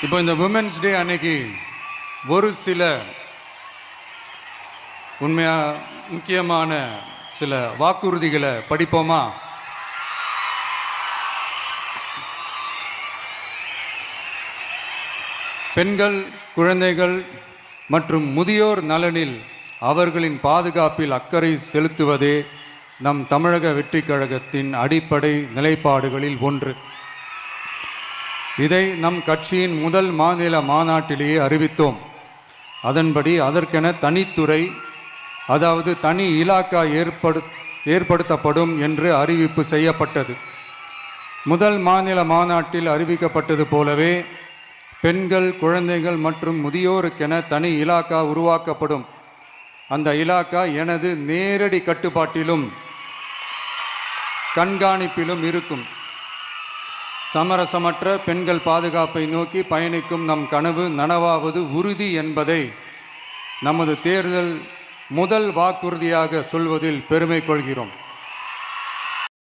இப்போ இந்த women's day அன்னைக்கு ஒரு சில முக்கியமான சில வாக்குறுதிகளை படிப்போமா? பெண்கள், குழந்தைகள் மற்றும் முதியோர் நலனில் அவர்களின் பாதுகாப்பில் அக்கறை செலுத்துவதே நம் தமிழக வெற்றி கழகத்தின் அடிப்படை நிலைப்பாடுகளில் ஒன்று. இதை நம் கட்சியின் முதல் மாநில மாநாட்டிலேயே அறிவித்தோம். அதன்படி அதற்கென தனித்துறை, அதாவது தனி இலாக்கா ஏற்படுத்தப்படும் என்று அறிவிப்பு செய்யப்பட்டது. முதல் மாநில மாநாட்டில் அறிவிக்கப்பட்டது போலவே பெண்கள், குழந்தைகள் மற்றும் முதியோருக்கென தனி இலாக்கா உருவாக்கப்படும். அந்த இலாக்கா எனது நேரடி கட்டுப்பாட்டிலும் கண்காணிப்பிலும் இருக்கும். சமரசமற்ற பெண்கள் பாதுகாப்பை நோக்கி பயணிக்கும் நம் கனவு நனவாவது உறுதி என்பதை நமது தேர்தல் முதல் வாக்குறுதியாக சொல்வதில் பெருமை கொள்கிறோம்.